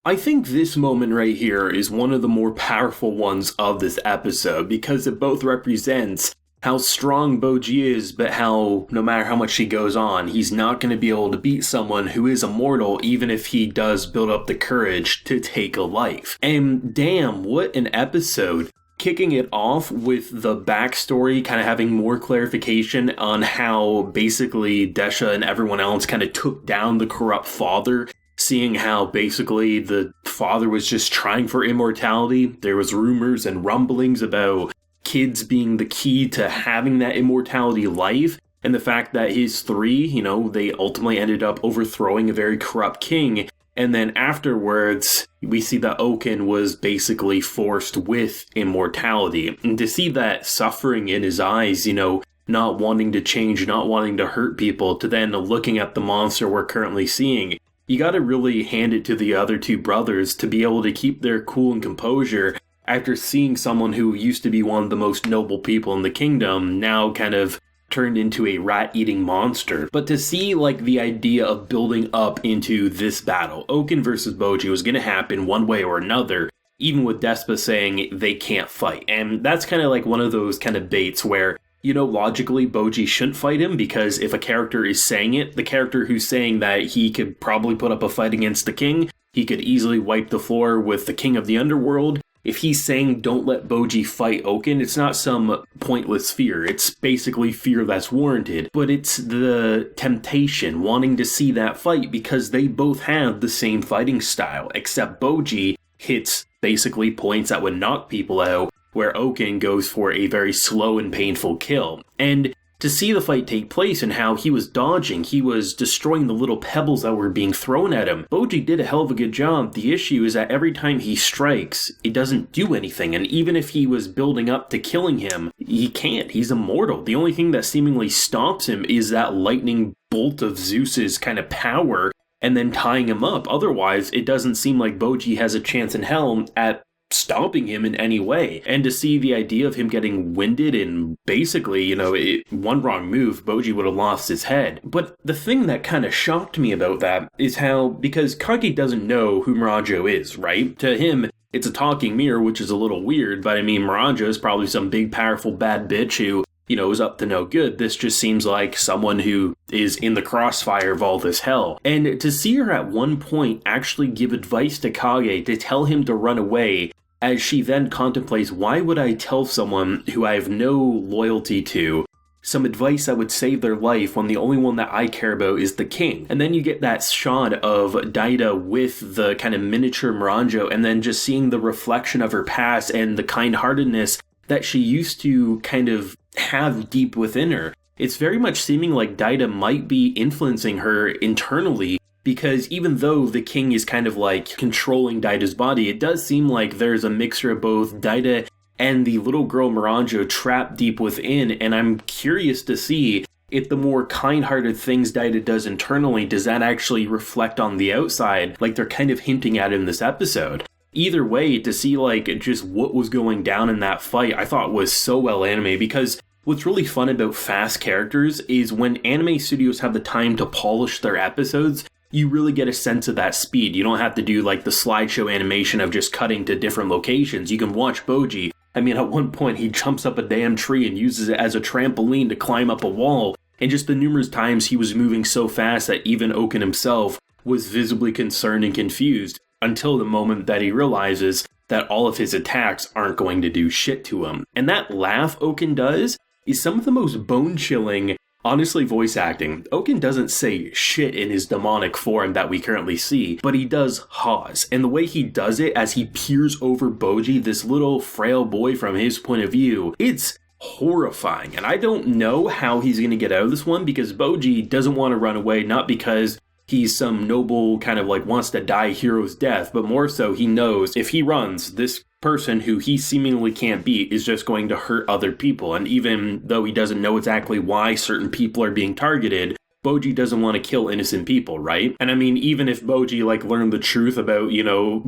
I think this moment right here is one of the more powerful ones of this episode because it both represents how strong Bojji is, but how no matter how much he goes on, he's not going to be able to beat someone who is immortal even if he does build up the courage to take a life. And damn, what an episode. Kicking it off with the backstory, kind of having more clarification on how basically Desha and everyone else kind of took down the corrupt father. Seeing how basically the father was just trying for immortality. There was rumors and rumblings about kids being the key to having that immortality life. And the fact that his three, they ultimately ended up overthrowing a very corrupt king. And then afterwards, we see that OUKEN was basically forced with immortality. And to see that suffering in his eyes, not wanting to change, not wanting to hurt people, to then looking at the monster we're currently seeing, you gotta really hand it to the other two brothers to be able to keep their cool and composure after seeing someone who used to be one of the most noble people in the kingdom now kind of turned into a rat-eating monster. But to see the idea of building up into this battle, OUKEN versus Bojji, was gonna happen one way or another, even with Despa saying they can't fight. And that's kind of one of those kind of baits where logically, Bojji shouldn't fight him because if a character is saying it, the character who's saying that he could probably put up a fight against the king, he could easily wipe the floor with the king of the underworld. If he's saying don't let Bojji fight OUKEN, it's not some pointless fear. It's basically fear that's warranted. But it's the temptation, wanting to see that fight because they both have the same fighting style, except Bojji hits basically points that would knock people out, where OUKEN goes for a very slow and painful kill. And to see the fight take place and how he was dodging, he was destroying the little pebbles that were being thrown at him. Bojji did a hell of a good job. The issue is that every time he strikes, it doesn't do anything. And even if he was building up to killing him, he can't. He's immortal. The only thing that seemingly stops him is that lightning bolt of Zeus's kind of power and then tying him up. Otherwise, it doesn't seem like Bojji has a chance in hell at stopping him in any way. And to see the idea of him getting winded and basically, one wrong move, Bojji would have lost his head. But the thing that kind of shocked me about that is how, because Kage doesn't know who Miranjo is, right? To him, it's a talking mirror, which is a little weird, but Miranjo is probably some big, powerful, bad bitch who, is up to no good. This just seems like someone who is in the crossfire of all this hell. And to see her at one point actually give advice to Kage to tell him to run away, as she then contemplates, why would I tell someone who I have no loyalty to some advice that would save their life when the only one that I care about is the king? And then you get that shot of Daida with the kind of miniature Miranjo, and then just seeing the reflection of her past and the kind-heartedness that she used to kind of have deep within her. It's very much seeming like Daida might be influencing her internally, because even though the king is kind of controlling Daida's body, it does seem like there's a mixture of both Daida and the little girl Miranjo trapped deep within, and I'm curious to see if the more kind-hearted things Daida does internally, does that actually reflect on the outside, like they're kind of hinting at in this episode. Either way, to see just what was going down in that fight, I thought was so well animated, because what's really fun about fast characters is when anime studios have the time to polish their episodes, you really get a sense of that speed. You don't have to do the slideshow animation of just cutting to different locations. You can watch Bojji. At one point he jumps up a damn tree and uses it as a trampoline to climb up a wall. And just the numerous times he was moving so fast that even OUKEN himself was visibly concerned and confused, until the moment that he realizes that all of his attacks aren't going to do shit to him. And that laugh OUKEN does is some of the most bone-chilling, honestly, voice acting. OUKEN doesn't say shit in his demonic form that we currently see, but he does Haas. And the way he does it as he peers over Bojji, this little frail boy from his point of view, it's horrifying. And I don't know how he's going to get out of this one, because Bojji doesn't want to run away, not because he's some noble kind of wants to die a hero's death, but more so he knows if he runs, this person who he seemingly can't beat is just going to hurt other people. And even though he doesn't know exactly why certain people are being targeted, Bojji doesn't want to kill innocent people, right? And even if Bojji learned the truth about,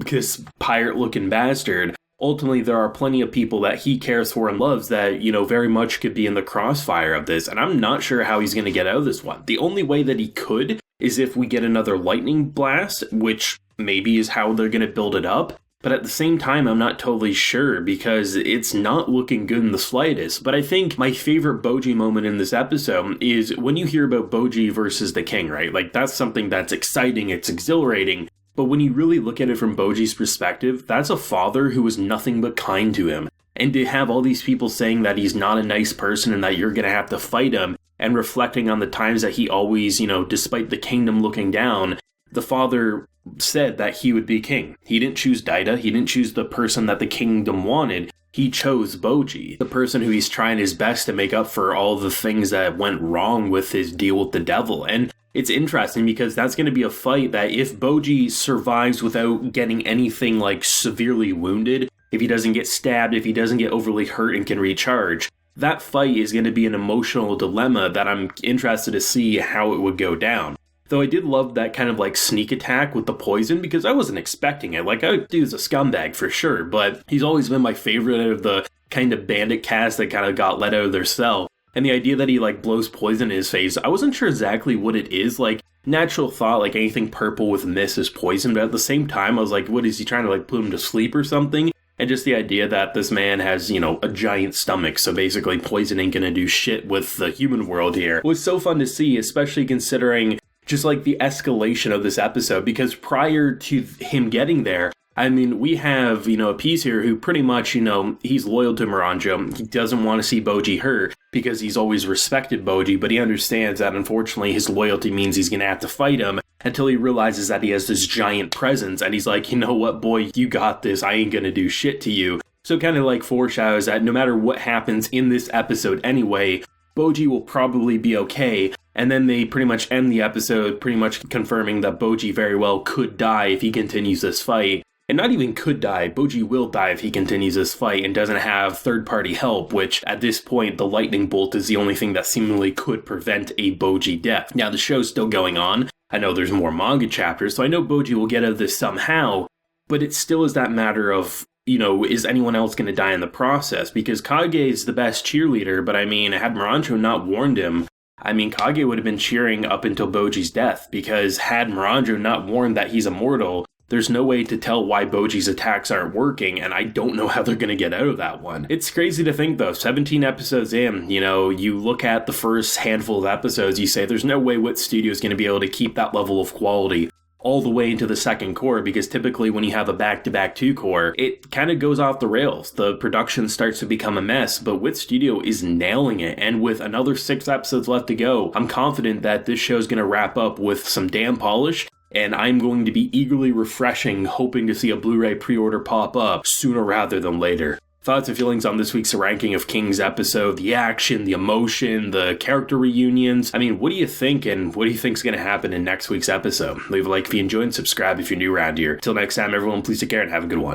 this pirate-looking bastard, ultimately there are plenty of people that he cares for and loves that, very much could be in the crossfire of this. And I'm not sure how he's going to get out of this one. The only way that he could is if we get another lightning blast, which maybe is how they're going to build it up. But at the same time, I'm not totally sure because it's not looking good in the slightest. But I think my favorite Bojji moment in this episode is when you hear about Bojji versus the king, right? Like, that's something that's exciting, it's exhilarating. But when you really look at it from Bojji's perspective, that's a father who was nothing but kind to him. And to have all these people saying that he's not a nice person and that you're going to have to fight him, and reflecting on the times that he always, despite the kingdom looking down, the father said that he would be king. He didn't choose Daida. He didn't choose the person that the kingdom wanted. He chose Bojji, the person who he's trying his best to make up for all the things that went wrong with his deal with the devil. And it's interesting because that's going to be a fight that if Bojji survives without getting anything like severely wounded, if he doesn't get stabbed, if he doesn't get overly hurt and can recharge, that fight is going to be an emotional dilemma that I'm interested to see how it would go down. Though I did love that kind of like sneak attack with the poison because I wasn't expecting it. Like, dude's a scumbag for sure, but he's always been my favorite of the kind of bandit cast that kind of got let out of their cell. And the idea that he like blows poison in his face, I wasn't sure exactly what it is. Like, natural thought, like anything purple with mist is poison, but at the same time, I was like, what is he trying to like put him to sleep or something? And just the idea that this man has, a giant stomach, so basically poison ain't gonna do shit with the human world here, was so fun to see, especially considering just like the escalation of this episode, because prior to him getting there, I mean, we have, a piece here who pretty much, he's loyal to Miranjo. He doesn't want to see Bojji hurt because he's always respected Bojji, but he understands that unfortunately his loyalty means he's going to have to fight him until he realizes that he has this giant presence. And he's like, you know what, boy, you got this. I ain't going to do shit to you. So kind of like foreshadows that no matter what happens in this episode anyway, Bojji will probably be okay. And then they pretty much end the episode pretty much confirming that Bojji very well could die if he continues this fight. And not even could die, Bojji will die if he continues this fight and doesn't have third-party help, which at this point, the lightning bolt is the only thing that seemingly could prevent a Bojji death. Now, the show's still going on. I know there's more manga chapters, so I know Bojji will get out of this somehow, but it still is that matter of, is anyone else going to die in the process? Because Kage is the best cheerleader, but I mean, had Miranjo not warned him, Kage would have been cheering up until Bojji's death, because had Miranjo not warned that he's immortal, there's no way to tell why Bojji's attacks aren't working, and I don't know how they're going to get out of that one. It's crazy to think, though, 17 episodes in, you look at the first handful of episodes, you say there's no way Wit Studio is going to be able to keep that level of quality all the way into the second core, because typically when you have a back-to-back 2-core, it kind of goes off the rails. The production starts to become a mess, but Wit Studio is nailing it, and with another 6 episodes left to go, I'm confident that this show's going to wrap up with some damn polish, and I'm going to be eagerly refreshing, hoping to see a Blu-ray pre-order pop up sooner rather than later. Thoughts and feelings on this week's ranking of King's episode, the action, the emotion, the character reunions. What do you think, and what do you think's going to happen in next week's episode? Leave a like if you enjoyed and subscribe if you're new around here. Till next time, everyone, please take care and have a good one.